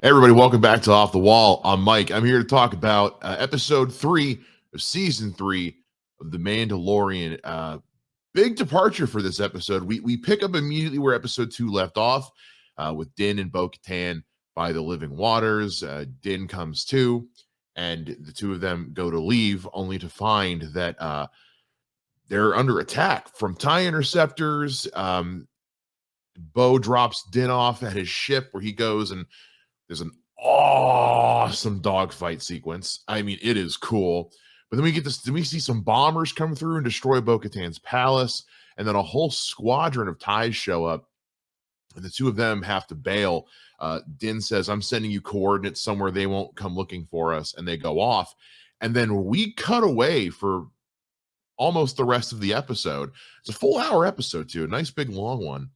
Hey everybody, welcome back to Off the Wall. I'm Mike. I'm here to talk about episode 3 of season 3 of The Mandalorian. Big departure for this episode. We pick up immediately where episode 2 left off with Din and Bo-Katan by the living waters. Din comes to, and the two of them go to leave, only to find that they're under attack from TIE interceptors. Bo drops Din off at his ship where he goes, and there's an awesome dogfight sequence. I mean, it is cool. But then we get this, then we see some bombers come through and destroy Bo-Katan's palace, and then a whole squadron of TIEs show up, and the two of them have to bail. Din says, I'm sending you coordinates somewhere they won't come looking for us, and they go off. And then we cut away for almost the rest of the episode. It's a full hour episode, too, a nice big long one.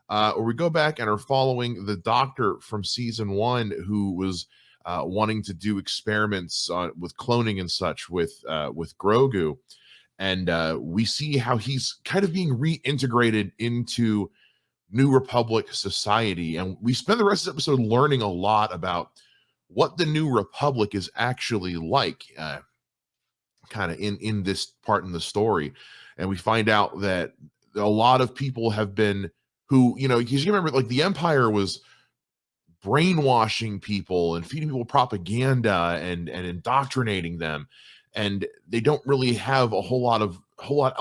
Or we go back and are following the doctor from season 1 who was wanting to do experiments with cloning and such with Grogu, and we see how he's kind of being reintegrated into New Republic society, and we spend the rest of the episode learning a lot about what the New Republic is actually like, kind of in this part in the story, and we find out that a lot of people have been who, because you remember, like, the Empire was brainwashing people and feeding people propaganda and indoctrinating them, and they don't really have a whole lot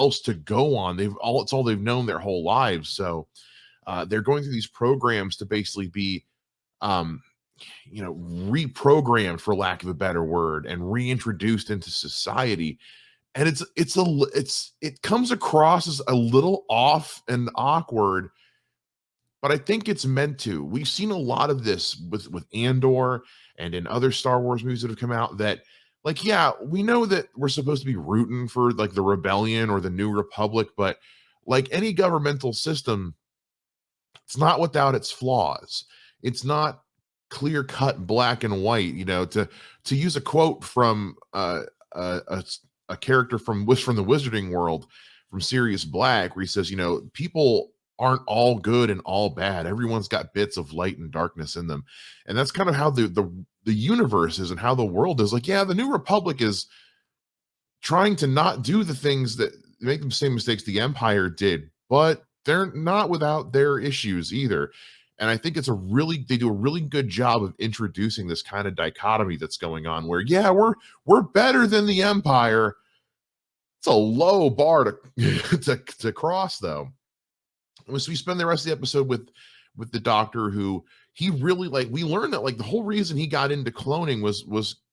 else to go on. It's all they've known their whole lives. So they're going through these programs to basically be reprogrammed, for lack of a better word, and reintroduced into society. And it comes across as a little off and awkward, but I think it's meant to. We've seen a lot of this with Andor and in other Star Wars movies that have come out, that, like, yeah, we know that we're supposed to be rooting for, like, the rebellion or the New Republic, but like any governmental system, it's not without its flaws. It's not clear cut black and white. To use a quote from a character from the Wizarding World, from Sirius Black, where he says, people aren't all good and all bad. Everyone's got bits of light and darkness in them. And that's kind of how the universe is and how the world is. Like, yeah, the New Republic is trying to not do the things that make the same mistakes the Empire did, but they're not without their issues either. And I think they do a really good job of introducing this kind of dichotomy that's going on, where, yeah, we're better than the Empire. It's a low bar to cross, though. So we spend the rest of the episode with the doctor, who he really, like, we learned that, like, the whole reason he got into cloning was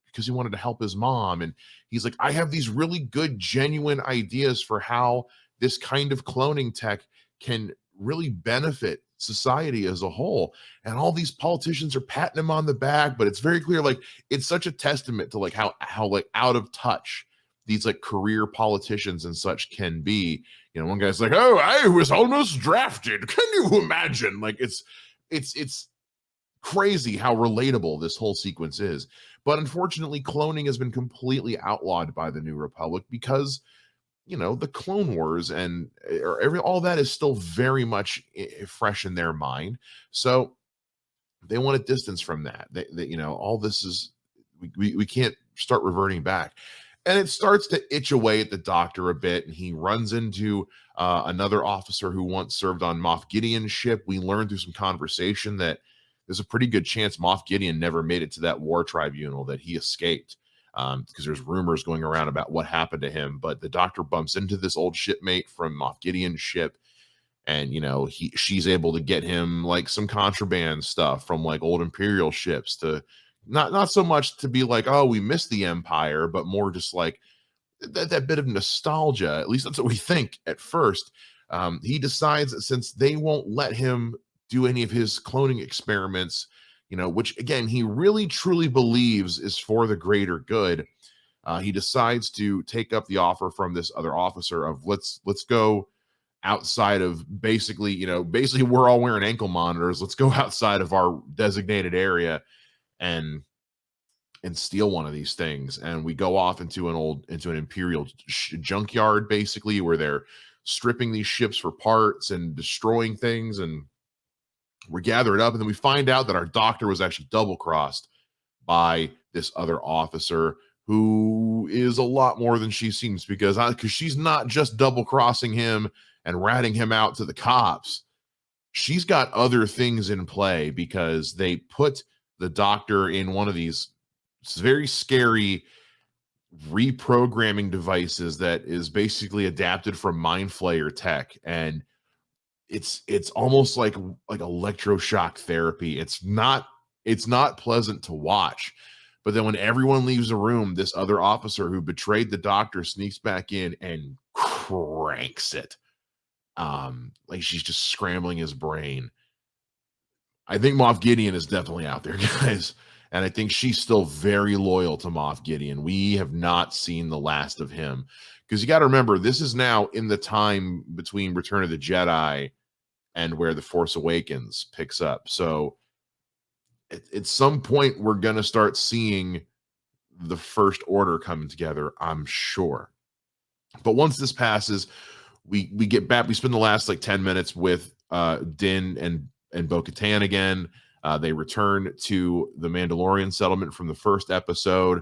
because he wanted to help his mom. And he's like, I have these really good, genuine ideas for how this kind of cloning tech can really benefit society as a whole. And all these politicians are patting him on the back, but it's very clear, like, it's such a testament to, like, how like out of touch these, like, career politicians and such can be. One guy's like, oh, I was almost drafted. Can you imagine? Like, it's crazy how relatable this whole sequence is. But unfortunately, cloning has been completely outlawed by the New Republic because, the Clone Wars and all that is still very much fresh in their mind. So they want a distance from that. All this is, we can't start reverting back. And it starts to itch away at the doctor a bit, and he runs into another officer who once served on Moff Gideon's ship. We learned through some conversation that there's a pretty good chance Moff Gideon never made it to that war tribunal, that he escaped, because there's rumors going around about what happened to him. But the doctor bumps into this old shipmate from Moff Gideon's ship, and she's able to get him, like, some contraband stuff from, like, old Imperial ships, to not so much to be like, oh, we missed the Empire, but more just like that bit of nostalgia. At least that's what we think at first. He decides that since they won't let him do any of his cloning experiments, which, again, he really truly believes is for the greater good, he decides to take up the offer from this other officer of, let's go outside of, basically we're all wearing ankle monitors. Let's go outside of our designated area and steal one of these things. And we go off into an Imperial junkyard, basically, where they're stripping these ships for parts and destroying things. And We're gathering up, and then we find out that our doctor was actually double crossed by this other officer who is a lot more than she seems, because she's not just double crossing him and ratting him out to the cops. She's got other things in play, because they put the doctor in one of these very scary reprogramming devices that is basically adapted from mind flayer tech, and it's almost like electroshock therapy. It's not pleasant to watch. But then when everyone leaves the room, this other officer who betrayed the doctor sneaks back in and cranks it. Like she's just scrambling his brain. I think Moff Gideon is definitely out there, guys. And I think she's still very loyal to Moff Gideon. We have not seen the last of him, because you got to remember, this is now in the time between Return of the Jedi and where The Force Awakens picks up. So at some point, we're going to start seeing the First Order coming together, I'm sure. But once this passes, we get back. We spend the last like 10 minutes with Din and Bo-Katan again. They return to the Mandalorian settlement from the first episode.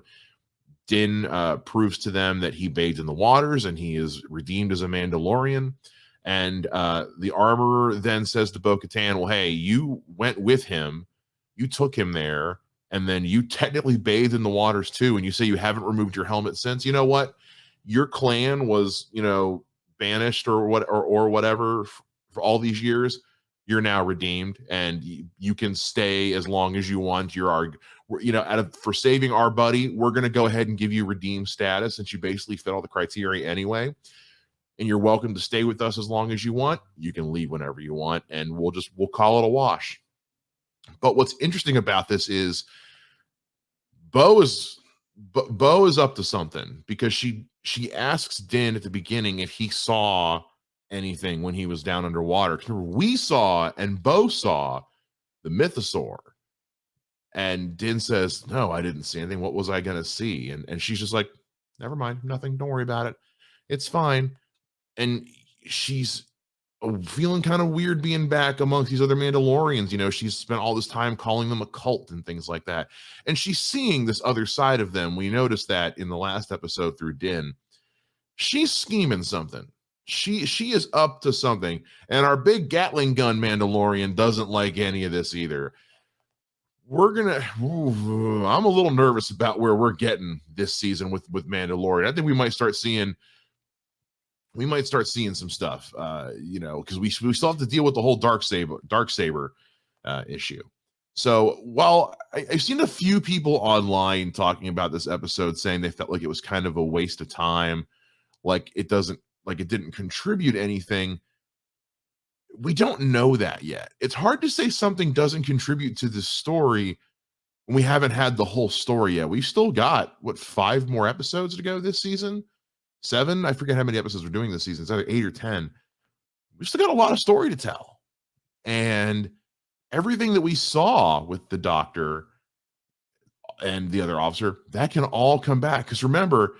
Din proves to them that he bathed in the waters and he is redeemed as a Mandalorian. And the armorer then says to Bo-Katan, well, hey, you went with him, you took him there, and then you technically bathed in the waters too, and you say you haven't removed your helmet since. You know what? Your clan was, banished or whatever for all these years. You're now redeemed, and you can stay as long as you want. For saving our buddy, we're going to go ahead and give you redeemed status, since you basically fit all the criteria anyway. And you're welcome to stay with us as long as you want. You can leave whenever you want, and we'll call it a wash. But what's interesting about this is Bo is up to something, because she asks Din at the beginning if he saw anything when he was down underwater. We saw and Bo saw the mythosaur, and Din says, no, I didn't see anything. What was I gonna see? And she's just like, never mind, nothing, don't worry about it, it's fine. And she's feeling kind of weird being back amongst these other Mandalorians. She's spent all this time calling them a cult and things like that, and she's seeing this other side of them. We noticed that in the last episode through Din. She's scheming something. She is up to something, and our big Gatling gun Mandalorian doesn't like any of this either. I'm a little nervous about where we're getting this season with Mandalorian. I think we might start seeing some stuff, because we still have to deal with the whole dark saber issue. So while I've seen a few people online talking about this episode, saying they felt like it was kind of a waste of time, like it didn't contribute anything. We don't know that yet. It's hard to say something doesn't contribute to the story when we haven't had the whole story yet. We've still got 5 more episodes to go this season. 7, I forget how many episodes we're doing this season. It's either 8 or 10. We've still got a lot of story to tell, and everything that we saw with the doctor and the other officer, that can all come back. Because remember,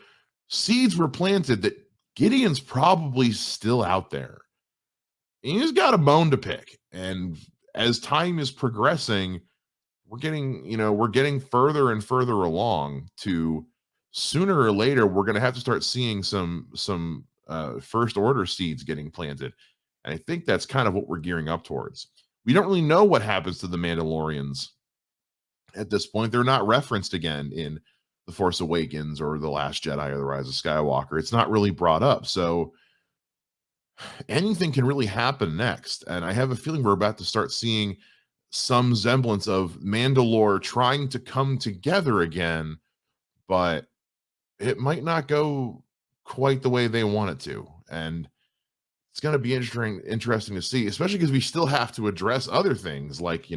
seeds were planted that Gideon's probably still out there. And he's got a bone to pick. And as time is progressing, we're getting further and further along to sooner or later, we're going to have to start seeing some First Order seeds getting planted. And I think that's kind of what we're gearing up towards. We don't really know what happens to the Mandalorians at this point. They're not referenced again in The Force Awakens or The Last Jedi or The Rise of Skywalker. It's not really brought up. So anything can really happen next. And I have a feeling we're about to start seeing some semblance of Mandalore trying to come together again, but it might not go quite the way they want it to. And it's going to be interesting to see, especially because we still have to address other things. Like,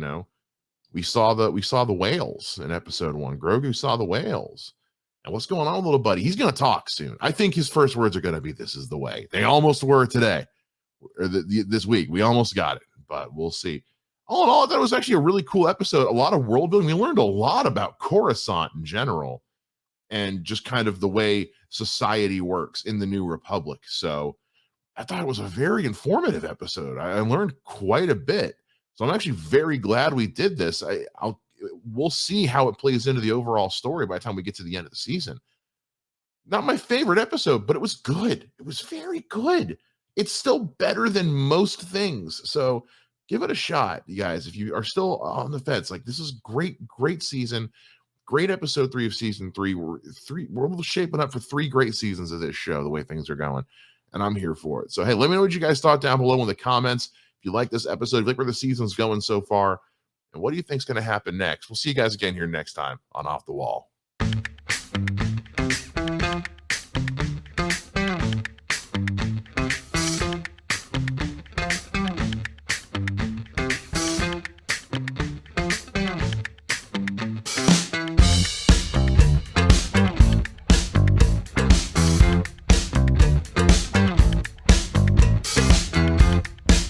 we saw the whales in episode 1. Grogu saw the whales. And what's going on, little buddy? He's going to talk soon. I think his first words are going to be, "This is the way." They almost were today, or this week. We almost got it, but we'll see. All in all, I thought it was actually a really cool episode. A lot of world building. We learned a lot about Coruscant in general, and just kind of the way society works in the New Republic. So I thought it was a very informative episode. I learned quite a bit. So I'm actually very glad we did this. We'll see how it plays into the overall story by the time we get to the end of the season. Not my favorite episode, but it was good. It was very good. It's still better than most things. So give it a shot, you guys. If you are still on the fence, like this is great, great season, great episode 3 of season 3. We're shaping up for 3 great seasons of this show, the way things are going. And I'm here for it. So hey, let me know what you guys thought down below in the comments. If you like this episode, if you like where the season's going so far, and what do you think's going to happen next? We'll see you guys again here next time on Off the Wall.